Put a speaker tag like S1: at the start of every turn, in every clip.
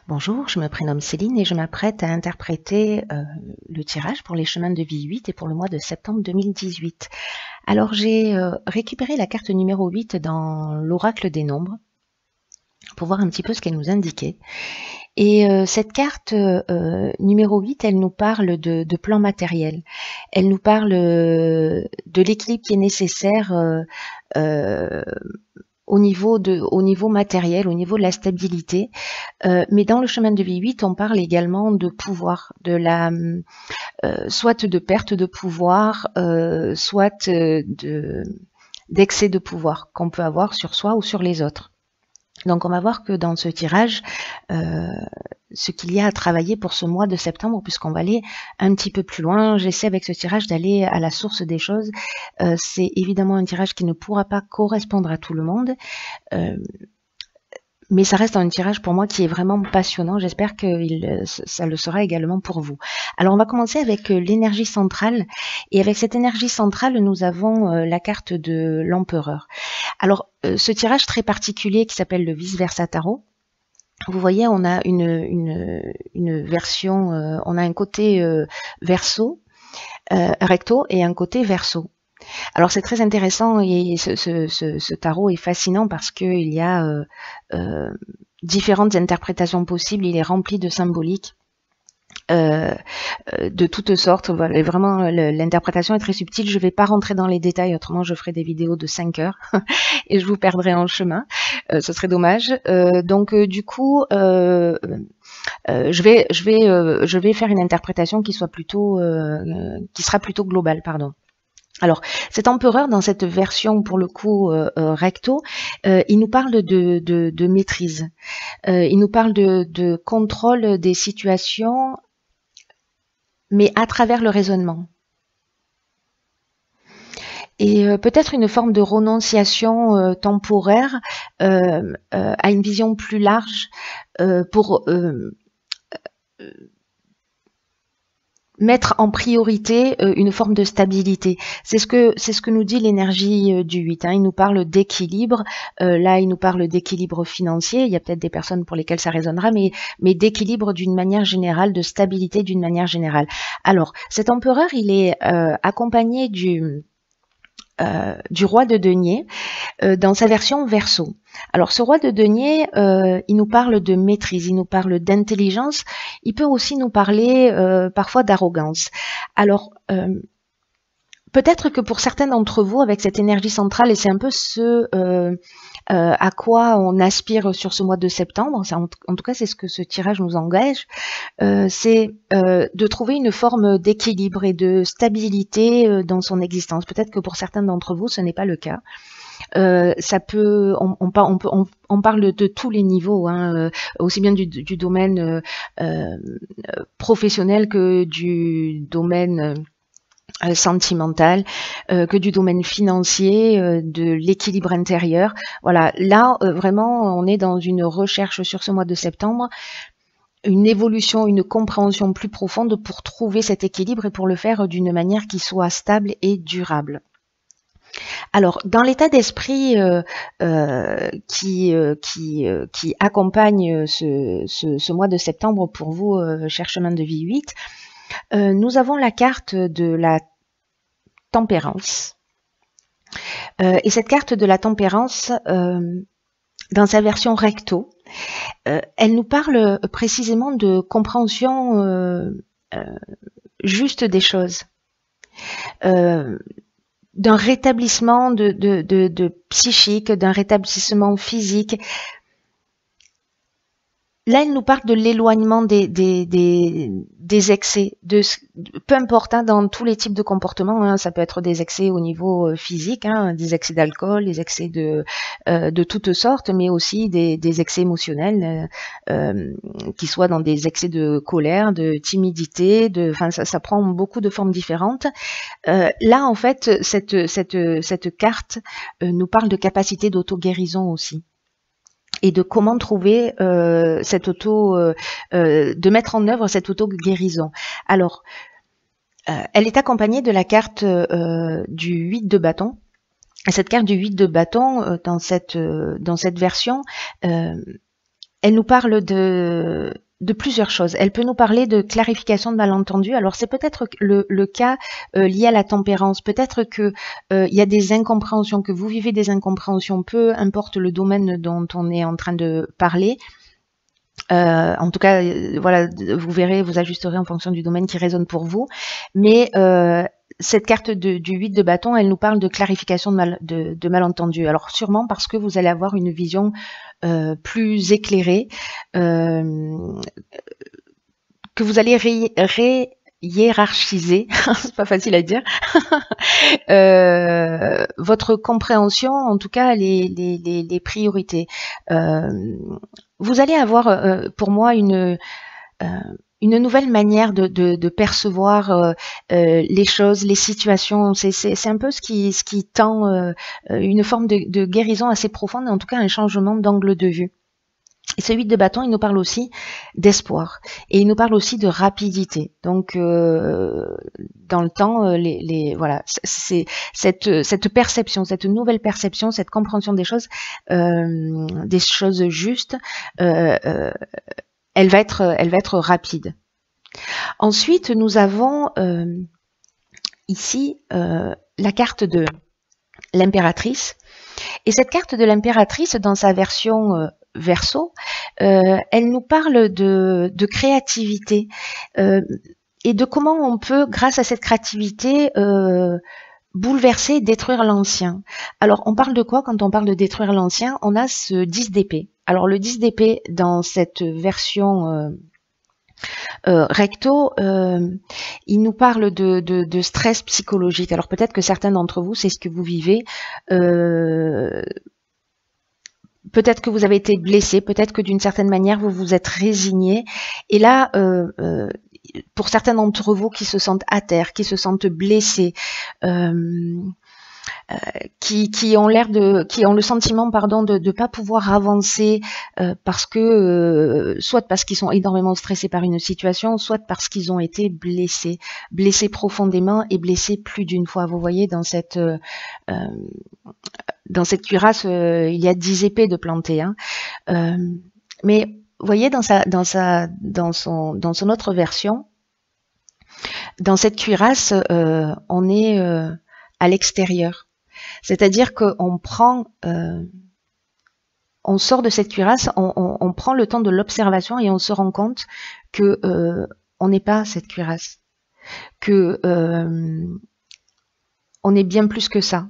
S1: Bonjour, je me prénomme Céline et je m'apprête à interpréter le tirage pour les chemins de vie 8 et pour le mois de septembre 2018. Alors j'ai récupéré la carte numéro 8 dans l'oracle des nombres pour voir un petit peu ce qu'elle nous indiquait. Et cette carte numéro 8, elle nous parle de plan matériel. Elle nous parle de l'équilibre qui est nécessaire au niveau matériel, au niveau de la stabilité. Mais dans le chemin de vie 8, on parle également de pouvoir, soit de perte de pouvoir, soit d'excès de pouvoir qu'on peut avoir sur soi ou sur les autres. Donc on va voir que dans ce tirage, ce qu'il y a à travailler pour ce mois de septembre, puisqu'on va aller un petit peu plus loin. J'essaie avec ce tirage d'aller à la source des choses. C'est évidemment un tirage qui ne pourra pas correspondre à tout le monde. Mais ça reste un tirage pour moi qui est vraiment passionnant. J'espère que ça le sera également pour vous. Alors on va commencer avec l'énergie centrale. Et avec cette énergie centrale, nous avons la carte de l'empereur. Alors ce tirage très particulier qui s'appelle le vice-versa tarot. Vous voyez, on a une version, on a un côté verso, recto et un côté verso. Alors c'est très intéressant et ce tarot est fascinant parce qu'il y a différentes interprétations possibles, il est rempli de symboliques de toutes sortes. Voilà, vraiment l'interprétation est très subtile, je ne vais pas rentrer dans les détails, autrement je ferai des vidéos de 5 heures et je vous perdrai en chemin, ce serait dommage. Donc du coup, je vais faire une interprétation qui sera plutôt globale, pardon. Alors, cet empereur, dans cette version, pour le coup, recto, il nous parle de maîtrise. Il nous parle de contrôle des situations, mais à travers le raisonnement. Et peut-être une forme de renonciation temporaire à une vision plus large pour mettre en priorité une forme de stabilité. C'est ce que nous dit l'énergie du 8. Il nous parle d'équilibre. Là, il nous parle d'équilibre financier. Il y a peut-être des personnes pour lesquelles ça résonnera, mais d'équilibre d'une manière générale, de stabilité d'une manière générale. Alors, cet empereur, il est accompagné du roi de denier dans sa version verso. Alors ce roi de denier, il nous parle de maîtrise, il nous parle d'intelligence, il peut aussi nous parler parfois d'arrogance. Alors peut-être que pour certains d'entre vous, avec cette énergie centrale, et c'est un peu ce à quoi on aspire sur ce mois de septembre, en tout cas c'est ce que ce tirage nous engage, c'est de trouver une forme d'équilibre et de stabilité dans son existence. Peut-être que pour certains d'entre vous, ce n'est pas le cas. Ça peut, on parle de tous les niveaux, aussi bien du domaine professionnel que du domaine sentimental, que du domaine financier, de l'équilibre intérieur. Voilà, là vraiment on est dans une recherche sur ce mois de septembre, une évolution, une compréhension plus profonde pour trouver cet équilibre et pour le faire d'une manière qui soit stable et durable. Alors, dans l'état d'esprit qui accompagne ce mois de septembre pour vous, chers chemins de vie 8, nous avons la carte de la tempérance. Et cette carte de la tempérance, dans sa version recto, elle nous parle précisément de compréhension juste des choses. D'un rétablissement de psychique, d'un rétablissement physique. Là, il nous parle de l'éloignement des excès, peu importe, dans tous les types de comportements. Ça peut être des excès au niveau physique, des excès d'alcool, des excès de toutes sortes, mais aussi des excès émotionnels, qui soient dans des excès de colère, de timidité, ça prend beaucoup de formes différentes. Là, en fait, cette carte nous parle de capacité d'auto-guérison aussi. Et de comment trouver de mettre en œuvre cette auto-guérison. Alors, elle est accompagnée de la carte du 8 de bâton. Et cette carte du 8 de bâton, dans cette version, elle nous parle de plusieurs choses. Elle peut nous parler de clarification de malentendus. Alors c'est peut-être le cas lié à la tempérance. Peut-être que il y a des incompréhensions, que vous vivez des incompréhensions, peu importe le domaine dont on est en train de parler. En tout cas, voilà, vous verrez, vous ajusterez en fonction du domaine qui résonne pour vous. Mais cette carte du 8 de bâton, elle nous parle de clarification de malentendus. Alors sûrement parce que vous allez avoir une vision plus éclairée, que vous allez hiérarchiser, c'est pas facile à dire, votre compréhension, en tout cas les priorités. Vous allez avoir, pour moi, une nouvelle manière de percevoir les choses, les situations. C'est un peu ce qui tend une forme de guérison assez profonde, en tout cas un changement d'angle de vue. Et ce 8 de bâton, il nous parle aussi d'espoir. Et il nous parle aussi de rapidité. Donc, dans le temps, voilà, c'est cette perception, cette nouvelle perception, cette compréhension des choses justes, elle va être rapide. Ensuite, nous avons ici la carte de l'impératrice. Et cette carte de l'impératrice, dans sa version Verseau, elle nous parle de créativité et de comment on peut, grâce à cette créativité, bouleverser et détruire l'ancien. Alors, on parle de quoi quand on parle de détruire l'ancien? On a ce 10 d'épée. Alors, le 10 d'épée, dans cette version recto, il nous parle de stress psychologique. Alors, peut-être que certains d'entre vous, c'est ce que vous vivez. Peut-être que vous avez été blessé, peut-être que d'une certaine manière, vous vous êtes résigné. Et là, pour certains d'entre vous qui se sentent à terre, qui se sentent blessés, qui ont le sentiment, pardon, de pas pouvoir avancer parce que soit parce qu'ils sont énormément stressés par une situation, soit parce qu'ils ont été blessés profondément et blessés plus d'une fois. Vous voyez, dans cette cuirasse, il y a 10 épées de plantées. Hein. Mais vous voyez, dans son autre version, dans cette cuirasse, on est à l'extérieur. C'est-à-dire qu'on prend, on sort de cette cuirasse, on prend le temps de l'observation et on se rend compte que on n'est pas cette cuirasse, que on est bien plus que ça.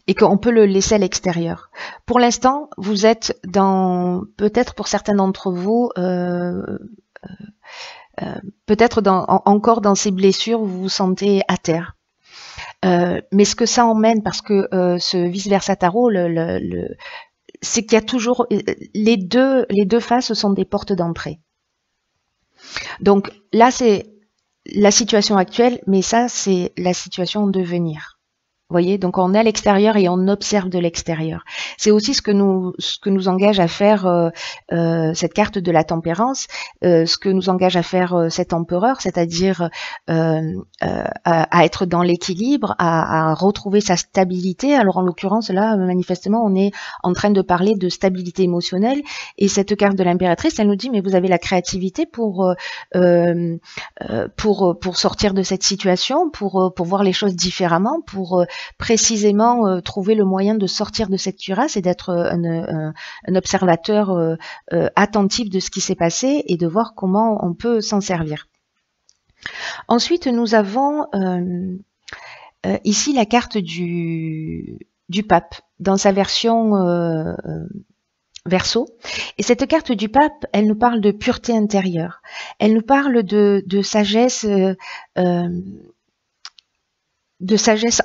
S1: Et qu'on peut le laisser à l'extérieur. Pour l'instant, vous êtes peut-être pour certains d'entre vous, peut-être encore dans ces blessures, vous vous sentez à terre. Mais ce que ça emmène, parce que ce vice-versa tarot, c'est qu'il y a toujours les deux faces sont des portes d'entrée. Donc là, c'est la situation actuelle, mais ça, c'est la situation en devenir. Vous voyez, donc on est à l'extérieur et on observe de l'extérieur. C'est aussi ce que nous engage à faire cette carte de la tempérance, ce que nous engage à faire cet empereur, c'est-à-dire à être dans l'équilibre, à retrouver sa stabilité. Alors en l'occurrence là, manifestement, on est en train de parler de stabilité émotionnelle. Et cette carte de l'impératrice, elle nous dit mais vous avez la créativité pour sortir de cette situation, pour voir les choses différemment, pour précisément trouver le moyen de sortir de cette cuirasse et d'être un observateur attentif de ce qui s'est passé et de voir comment on peut s'en servir. Ensuite, nous avons ici la carte du pape dans sa version Verseau. Et cette carte du pape, elle nous parle de pureté intérieure. Elle nous parle de sagesse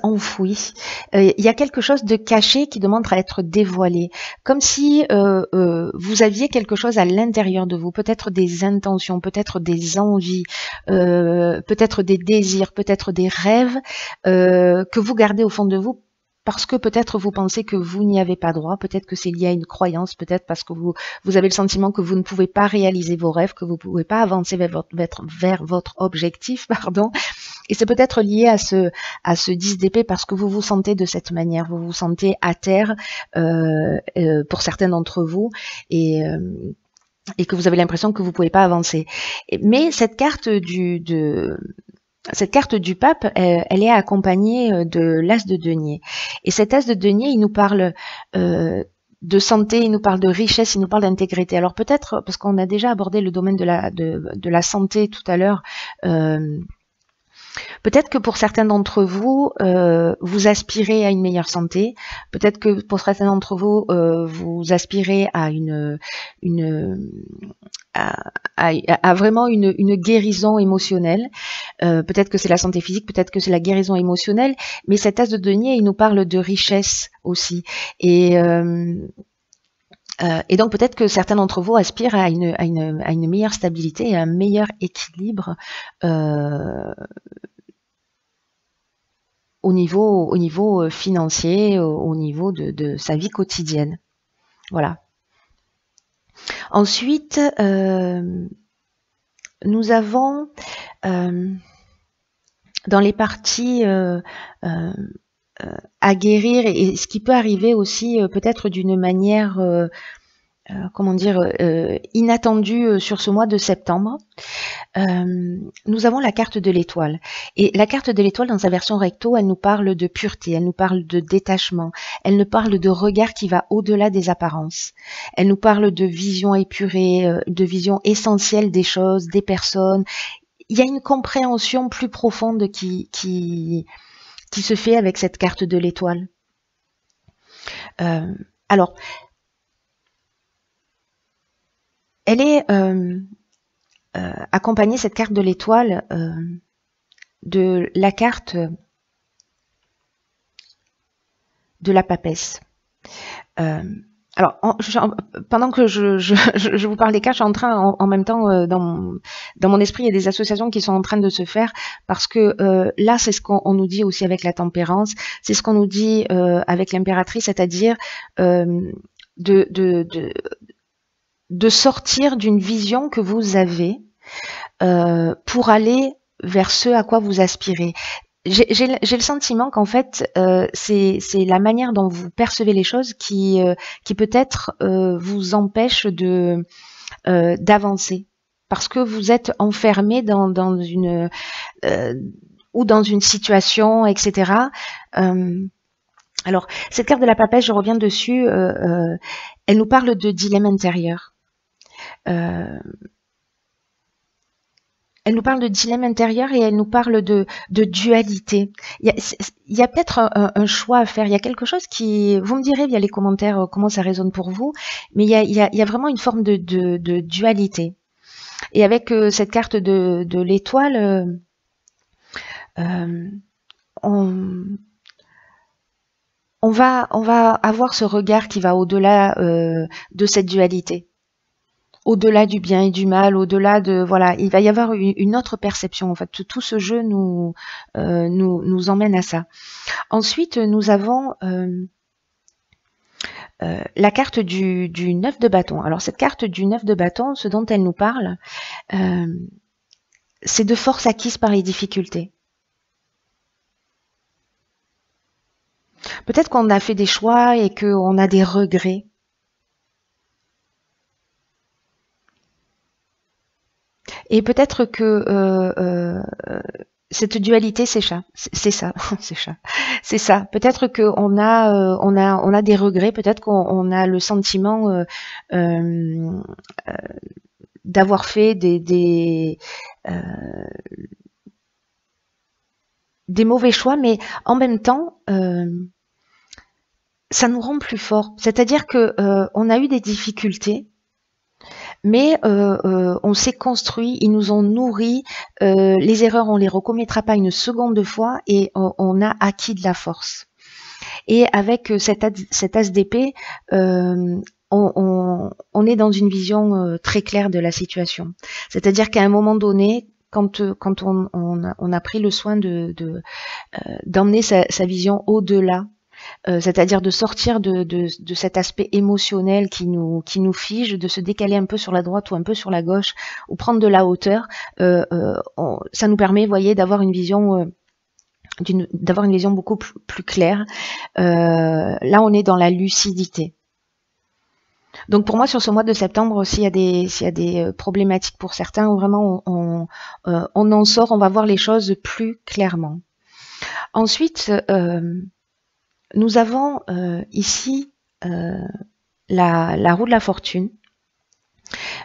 S1: enfouie. Il y a quelque chose de caché qui demande à être dévoilé. Comme si vous aviez quelque chose à l'intérieur de vous, peut-être des intentions, peut-être des envies, peut-être des désirs, peut-être des rêves que vous gardez au fond de vous parce que peut-être vous pensez que vous n'y avez pas droit, peut-être que c'est lié à une croyance, peut-être parce que vous avez le sentiment que vous ne pouvez pas réaliser vos rêves, que vous ne pouvez pas avancer vers votre objectif, pardon. Et c'est peut-être lié à ce 10 d'épée parce que vous vous sentez de cette manière, vous vous sentez à terre pour certains d'entre vous et que vous avez l'impression que vous ne pouvez pas avancer. Mais cette carte du pape, elle est accompagnée de l'as de denier. Et cet as de denier, il nous parle de santé, il nous parle de richesse, il nous parle d'intégrité. Alors peut-être, parce qu'on a déjà abordé le domaine de la santé tout à l'heure, peut-être que pour certains d'entre vous, vous aspirez à une meilleure santé. Peut-être que pour certains d'entre vous, vous aspirez à à vraiment une guérison émotionnelle. Peut-être que c'est la santé physique, peut-être que c'est la guérison émotionnelle. Mais cet as de denier, il nous parle de richesse aussi. Et donc peut-être que certains d'entre vous aspirent à une meilleure stabilité et à un meilleur équilibre au niveau financier, au niveau de sa vie quotidienne. Voilà. Ensuite, nous avons dans les parties à guérir, et ce qui peut arriver aussi peut-être d'une manière inattendue sur ce mois de septembre, nous avons la carte de l'étoile. Et la carte de l'étoile, dans sa version recto, elle nous parle de pureté, elle nous parle de détachement, elle nous parle de regard qui va au-delà des apparences. Elle nous parle de vision épurée, de vision essentielle des choses, des personnes. Il y a une compréhension plus profonde qui se fait avec cette carte de l'étoile. Alors, elle est accompagnée, cette carte de l'étoile, de la carte de la papesse. Alors, pendant que je vous parle des cartes, je suis en train, en même temps, dans mon esprit, il y a des associations qui sont en train de se faire, parce que là, c'est ce qu'on nous dit aussi avec la tempérance, c'est ce qu'on nous dit avec l'impératrice, c'est-à-dire de sortir d'une vision que vous avez pour aller vers ce à quoi vous aspirez. J'ai le sentiment qu'en fait, c'est la manière dont vous percevez les choses qui peut-être vous empêche d'avancer, parce que vous êtes enfermé dans une ou dans une situation, etc. Alors, cette carte de la papesse, je reviens dessus, elle nous parle de dilemme intérieur. Elle nous parle de dilemme intérieur et elle nous parle de dualité. Il y a peut-être un choix à faire. Il y a quelque chose qui... Vous me direz via les commentaires comment ça résonne pour vous, mais il y a vraiment une forme de dualité. Et avec cette carte de l'étoile, on va avoir ce regard qui va au-delà de cette dualité. Au-delà du bien et du mal, au-delà de... Voilà, il va y avoir une autre perception. En fait, tout ce jeu nous emmène à ça. Ensuite, nous avons la carte du 9 de bâton. Alors, cette carte du 9 de bâton, ce dont elle nous parle, c'est de force acquise par les difficultés. Peut-être qu'on a fait des choix et qu'on a des regrets. Et peut-être que cette dualité, c'est ça. Peut-être qu'on a des regrets, peut-être qu'on a le sentiment d'avoir fait des mauvais choix, mais en même temps, ça nous rend plus forts. C'est-à-dire que on a eu des difficultés, mais on s'est construit, ils nous ont nourris, les erreurs on les recommettra pas une seconde fois et on a acquis de la force. Et avec cet as d'épée, on est dans une vision très claire de la situation. C'est-à-dire qu'à un moment donné, quand on a pris le soin d'emmener sa vision au-delà c'est-à-dire de sortir de cet aspect émotionnel qui nous fige, de se décaler un peu sur la droite ou un peu sur la gauche, ou prendre de la hauteur. Ça nous permet, vous voyez, d'avoir une vision beaucoup plus claire. Là, on est dans la lucidité. Donc pour moi, sur ce mois de septembre, s'il y a des problématiques pour certains, où vraiment on en sort, on va voir les choses plus clairement. Ensuite, nous avons ici la roue de la fortune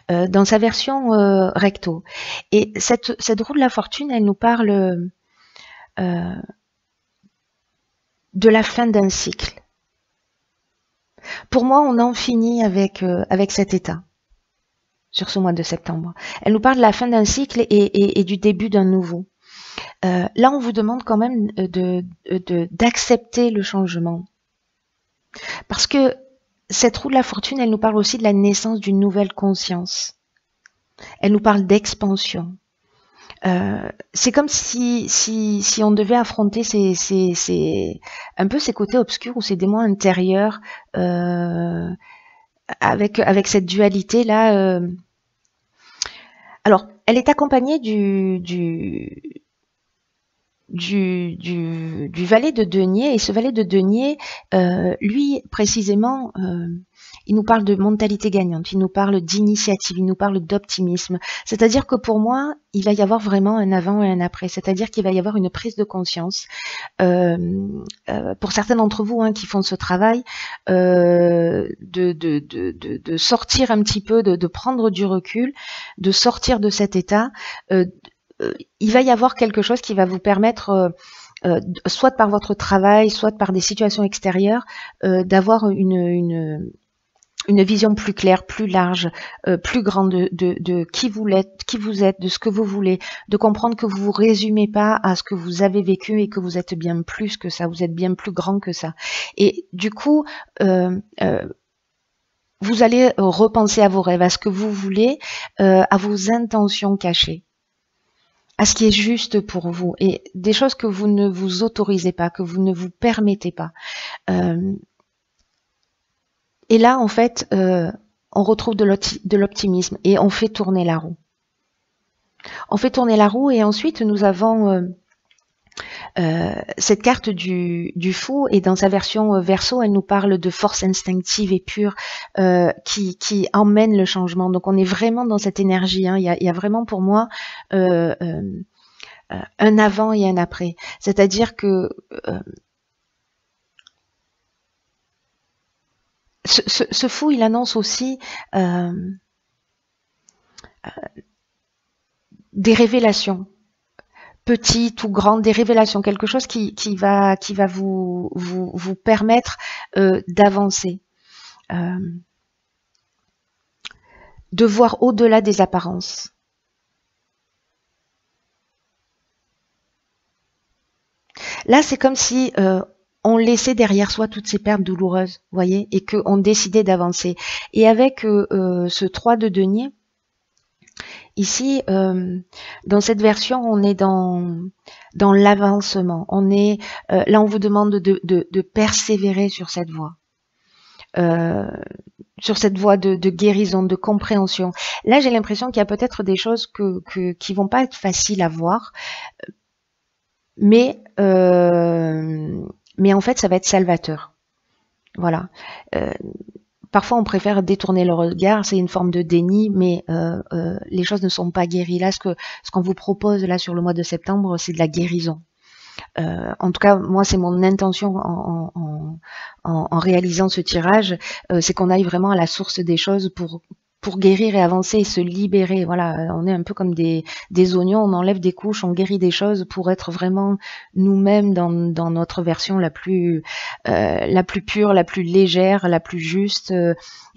S1: dans sa version recto. Et cette roue de la fortune, elle nous parle de la fin d'un cycle. Pour moi, on en finit avec cet état sur ce mois de septembre. Elle nous parle de la fin d'un cycle et du début d'un nouveau. Là, on vous demande quand même d'accepter le changement. Parce que cette roue de la fortune, elle nous parle aussi de la naissance d'une nouvelle conscience. Elle nous parle d'expansion. C'est comme si on devait affronter un peu ces côtés obscurs ou ces démons intérieurs avec cette dualité là. Alors, elle est accompagnée du valet de denier, et ce valet de denier, lui précisément, il nous parle de mentalité gagnante, il nous parle d'initiative, il nous parle d'optimisme. C'est-à-dire que pour moi, il va y avoir vraiment un avant et un après. C'est-à-dire qu'il va y avoir une prise de conscience. Pour certains d'entre vous qui font ce travail, de sortir un petit peu, de prendre du recul, de sortir de cet état. Il va y avoir quelque chose qui va vous permettre, soit par votre travail, soit par des situations extérieures, d'avoir une vision plus claire, plus large, plus grande de qui vous êtes, de ce que vous voulez, de comprendre que vous ne vous résumez pas à ce que vous avez vécu et que vous êtes bien plus que ça, vous êtes bien plus grand que ça. Et du coup, vous allez repenser à vos rêves, à ce que vous voulez, à vos intentions cachées, à ce qui est juste pour vous, et des choses que vous ne vous autorisez pas, que vous ne vous permettez pas. Et là, en fait, on retrouve de l'optimisme et on fait tourner la roue. On fait tourner la roue, et ensuite nous avons cette carte du fou, et dans sa version Verseau, elle nous parle de force instinctive et pure qui emmène le changement. Donc on est vraiment dans cette énergie. Il y a vraiment pour moi un avant et un après. C'est-à-dire que ce fou, il annonce aussi des révélations, petites ou grandes, des révélations, quelque chose qui va vous permettre d'avancer, de voir au-delà des apparences. Là, c'est comme si on laissait derrière soi toutes ces pertes douloureuses, voyez, et qu'on décidait d'avancer. Et avec ce 3 de denier, ici, dans cette version, on est dans l'avancement. On est là, on vous demande de persévérer sur cette voie. Sur cette voie de guérison, de compréhension. Là, j'ai l'impression qu'il y a peut-être des choses qui vont pas être faciles à voir, mais en fait, ça va être salvateur. Voilà. Parfois, on préfère détourner le regard, c'est une forme de déni, mais les choses ne sont pas guéries. Là, ce qu'on vous propose là sur le mois de septembre, c'est de la guérison. En tout cas, moi, c'est mon intention en réalisant ce tirage, c'est qu'on aille vraiment à la source des choses pour guérir et avancer et se libérer. Voilà, on est un peu comme des oignons, on enlève des couches, on guérit des choses pour être vraiment nous-mêmes dans notre version la plus pure, la plus légère, la plus juste,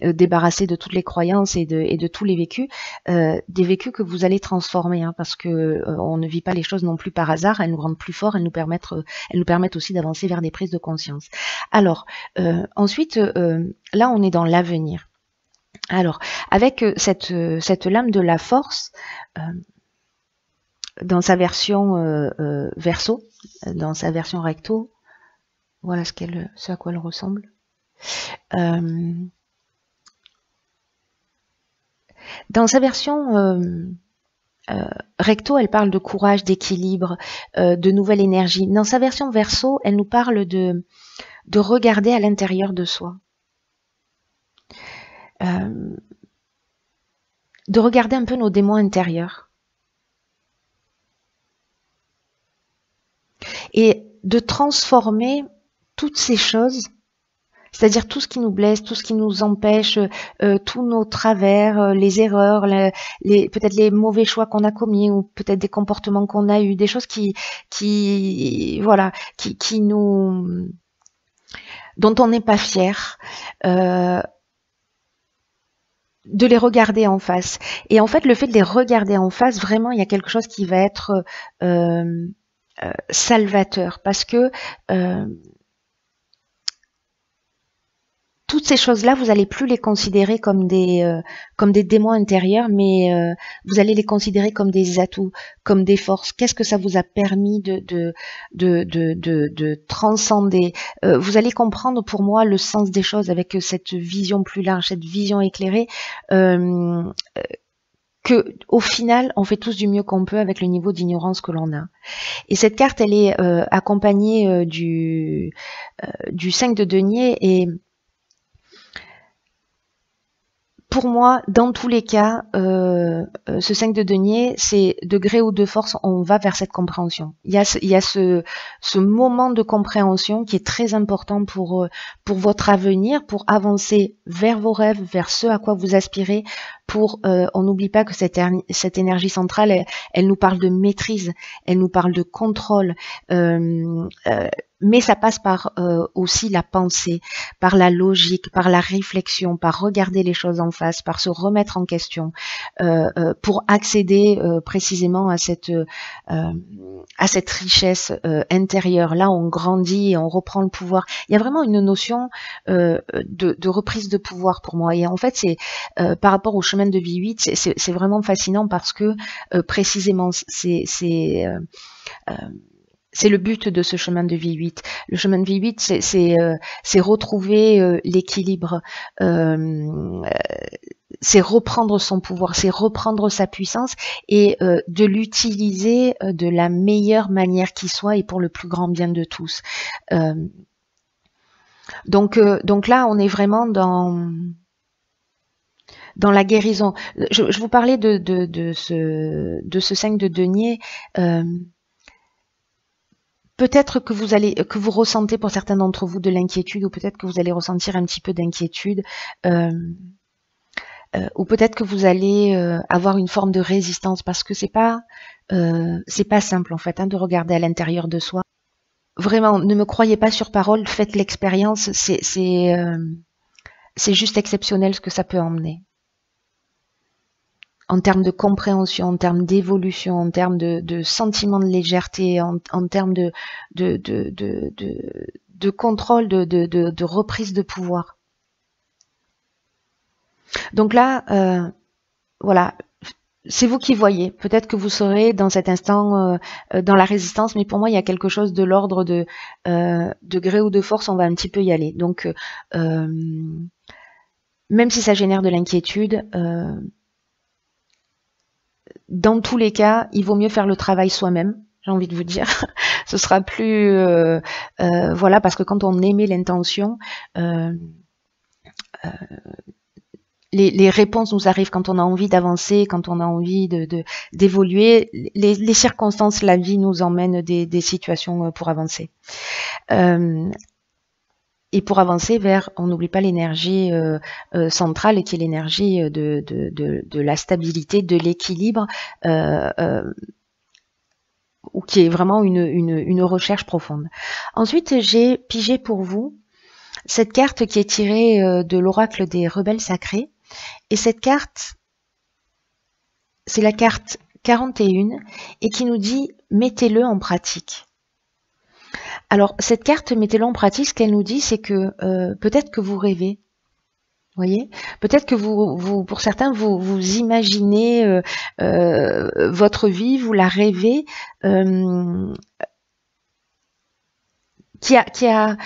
S1: débarrassée de toutes les croyances et de tous les vécus, des vécus que vous allez transformer, parce que on ne vit pas les choses non plus par hasard, elles nous rendent plus forts, elles nous permettent aussi d'avancer vers des prises de conscience. Alors, ensuite, là on est dans l'avenir. Alors, avec cette lame de la force, dans sa version Verseau, dans sa version recto, Voilà ce à quoi elle ressemble. Dans sa version recto, elle parle de courage, d'équilibre, de nouvelle énergie. Dans sa version verso, elle nous parle de regarder à l'intérieur de soi. De regarder un peu nos démons intérieurs. Et de transformer toutes ces choses, c'est-à-dire tout ce qui nous blesse, tout ce qui nous empêche, tous nos travers, les erreurs, peut-être les mauvais choix qu'on a commis, ou peut-être des comportements qu'on a eus, des choses qui nous, dont on n'est pas fier, de les regarder en face. Et en fait, le fait de les regarder en face, vraiment, il y a quelque chose qui va être salvateur, parce que toutes ces choses-là, vous n'allez plus les considérer comme des démons intérieurs, mais vous allez les considérer comme des atouts, comme des forces. Qu'est-ce que ça vous a permis de transcender? Vous allez comprendre, pour moi, le sens des choses avec cette vision plus large, cette vision éclairée, que au final, on fait tous du mieux qu'on peut avec le niveau d'ignorance que l'on a. Et cette carte, elle est accompagnée du 5 de denier, et pour moi, dans tous les cas, ce 5 de denier, c'est de gré ou de force, on va vers cette compréhension. Il y a ce moment de compréhension qui est très important pour votre avenir, pour avancer vers vos rêves, vers ce à quoi vous aspirez. On n'oublie pas que cette énergie centrale, elle nous parle de maîtrise, elle nous parle de contrôle, mais ça passe par aussi la pensée, par la logique, par la réflexion, par regarder les choses en face, par se remettre en question, pour accéder précisément à cette richesse intérieure. Là, on grandit et on reprend le pouvoir. Il y a vraiment une notion de reprise de pouvoir pour moi. Et en fait, c'est par rapport au chemin de vie 8, c'est vraiment fascinant, parce que précisément, c'est le but de ce chemin de vie 8. Le chemin de vie 8, c'est retrouver l'équilibre, c'est reprendre son pouvoir, c'est reprendre sa puissance, et de l'utiliser de la meilleure manière qui soit, et pour le plus grand bien de tous. Donc là, on est vraiment dans la guérison. Je vous parlais de ce 5 de denier. Peut-être que vous ressentez, pour certains d'entre vous, de l'inquiétude, ou peut-être que vous allez ressentir un petit peu d'inquiétude, ou peut-être que vous allez avoir une forme de résistance, parce que c'est pas simple en fait, de regarder à l'intérieur de soi. Vraiment, ne me croyez pas sur parole, faites l'expérience, c'est juste exceptionnel ce que ça peut emmener. En termes de compréhension, en termes d'évolution, en termes de sentiment de légèreté, en termes de contrôle, de reprise de pouvoir. Donc là, voilà, c'est vous qui voyez. Peut-être que vous serez dans cet instant dans la résistance, mais pour moi, il y a quelque chose de l'ordre de gré ou de force, on va un petit peu y aller. Donc, même si ça génère de l'inquiétude, dans tous les cas, il vaut mieux faire le travail soi-même, j'ai envie de vous dire. Ce sera plus... voilà, parce que quand on émet l'intention, les réponses nous arrivent quand on a envie d'avancer, quand on a envie d'évoluer. Les circonstances, la vie nous emmène des situations pour avancer. Et pour avancer vers, on n'oublie pas l'énergie centrale, qui est l'énergie de la stabilité, de l'équilibre, ou qui est vraiment une recherche profonde. Ensuite, j'ai pigé pour vous cette carte qui est tirée de l'oracle des rebelles sacrés. Et cette carte, c'est la carte 41, et qui nous dit « mettez-le en pratique ». Alors, cette carte, mettez-le en pratique, ce qu'elle nous dit, c'est que peut-être que vous rêvez. Vous voyez, peut-être que vous, pour certains, vous imaginez votre vie, vous la rêvez. qui a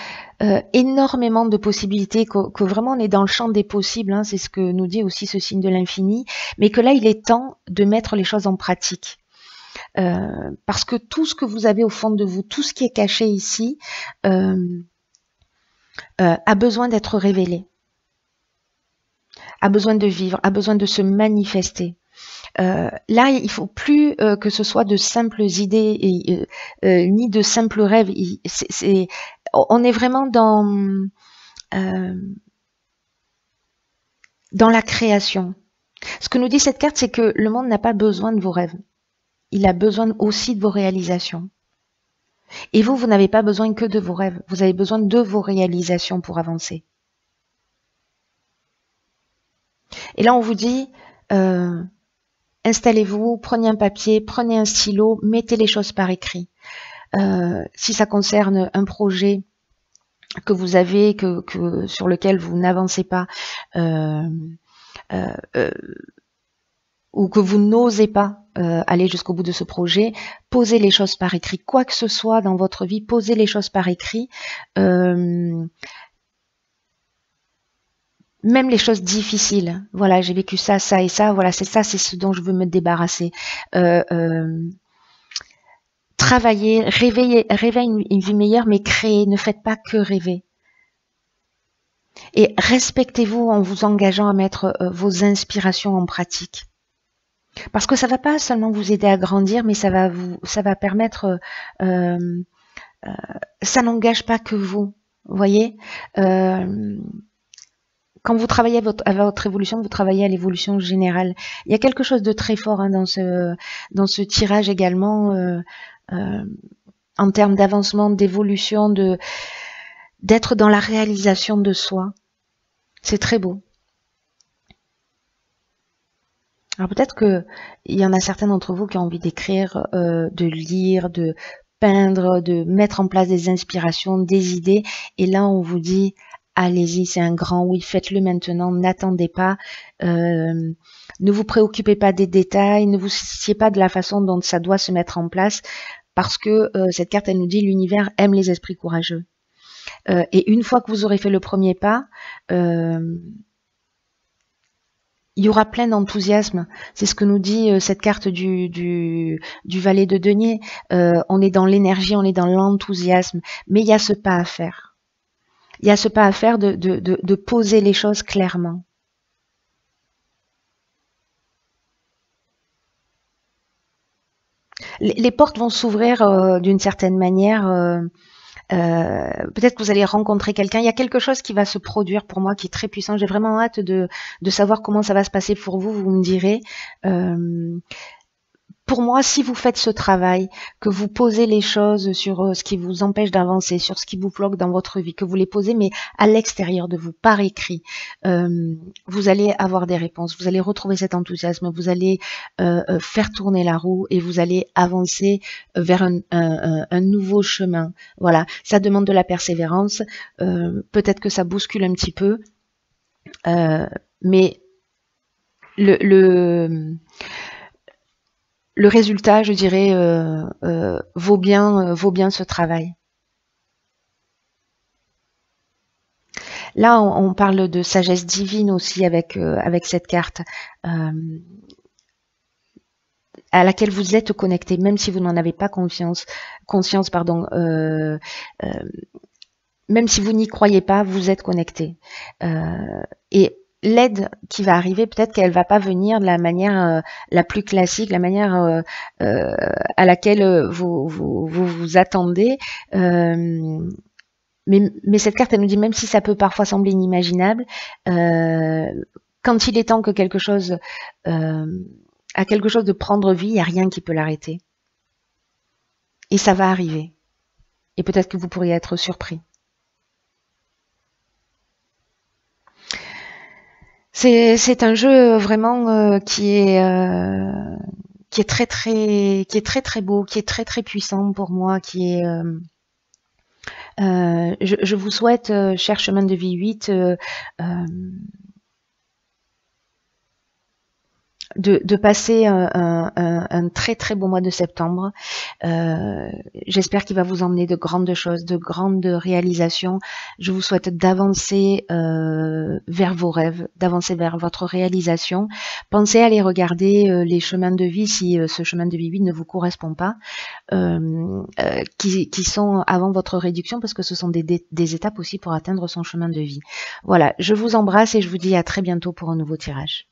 S1: énormément de possibilités, que vraiment on est dans le champ des possibles, hein, c'est ce que nous dit aussi ce signe de l'infini, mais que là il est temps de mettre les choses en pratique. Parce que tout ce que vous avez au fond de vous, tout ce qui est caché ici, a besoin d'être révélé, a besoin de vivre, a besoin de se manifester. Là, il faut plus que ce soit de simples idées ni de simples rêves. On est vraiment dans la création. Ce que nous dit cette carte, c'est que le monde n'a pas besoin de vos rêves. Il a besoin aussi de vos réalisations. Et vous, vous n'avez pas besoin que de vos rêves. Vous avez besoin de vos réalisations pour avancer. Et là, on vous dit, installez-vous, prenez un papier, prenez un stylo, mettez les choses par écrit. Si ça concerne un projet que vous avez, sur lequel vous n'avancez pas, ou que vous n'osez pas aller jusqu'au bout de ce projet, posez les choses par écrit. Quoi que ce soit dans votre vie, posez les choses par écrit. Même les choses difficiles. Voilà, j'ai vécu ça, ça et ça. Voilà, c'est ça, c'est ce dont je veux me débarrasser. Travaillez, rêvez une vie meilleure, mais créez. Ne faites pas que rêver. Et respectez-vous en vous engageant à mettre vos inspirations en pratique. Parce que ça va pas seulement vous aider à grandir, mais ça va permettre. Ça n'engage pas que vous. Vous voyez. Quand vous travaillez à votre évolution, vous travaillez à l'évolution générale. Il y a quelque chose de très fort hein, dans ce tirage également, en termes d'avancement, d'évolution, d'être dans la réalisation de soi. C'est très beau. Alors peut-être qu'il y en a certains d'entre vous qui ont envie d'écrire, de lire, de peindre, de mettre en place des inspirations, des idées. Et là, on vous dit, allez-y, c'est un grand oui, faites-le maintenant, n'attendez pas. Ne vous préoccupez pas des détails, ne vous souciez pas de la façon dont ça doit se mettre en place, parce que cette carte, elle nous dit, l'univers aime les esprits courageux. Et une fois que vous aurez fait le premier pas, il y aura plein d'enthousiasme. C'est ce que nous dit cette carte du valet de denier. On est dans l'énergie, on est dans l'enthousiasme. Mais il y a ce pas à faire. Il y a ce pas à faire de poser les choses clairement. Les portes vont s'ouvrir d'une certaine manière. Peut-être que vous allez rencontrer quelqu'un. Il y a quelque chose qui va se produire pour moi qui est très puissant. J'ai vraiment hâte de savoir comment ça va se passer pour vous. Vous me direz. Pour moi, si vous faites ce travail, que vous posez les choses sur ce qui vous empêche d'avancer, sur ce qui vous bloque dans votre vie, que vous les posez, mais à l'extérieur de vous, par écrit, vous allez avoir des réponses, vous allez retrouver cet enthousiasme, vous allez faire tourner la roue et vous allez avancer vers un nouveau chemin. Voilà, ça demande de la persévérance, peut-être que ça bouscule un petit peu, mais le résultat, je dirais, vaut bien ce travail. Là, on parle de sagesse divine aussi avec cette carte, à laquelle vous êtes connecté, même si vous n'en avez pas conscience, pardon. Même si vous n'y croyez pas, vous êtes connecté. Et l'aide qui va arriver, peut-être qu'elle va pas venir de la manière la plus classique, la manière à laquelle vous attendez. Mais cette carte, elle nous dit, même si ça peut parfois sembler inimaginable, quand il est temps que quelque chose a quelque chose de prendre vie, il n'y a rien qui peut l'arrêter. Et ça va arriver. Et peut-être que vous pourriez être surpris. C'est un jeu vraiment qui est très très beau, qui est très très puissant pour moi, qui est je vous souhaite, cher chemin de vie 8, de passer un très très beau mois de septembre. J'espère qu'il va vous emmener de grandes choses, de grandes réalisations. Je vous souhaite d'avancer vers vos rêves, d'avancer vers votre réalisation. Pensez à aller regarder les chemins de vie si ce chemin de vie ne vous correspond pas, qui sont avant votre réduction, parce que ce sont des étapes aussi pour atteindre son chemin de vie. Voilà, je vous embrasse et je vous dis à très bientôt pour un nouveau tirage.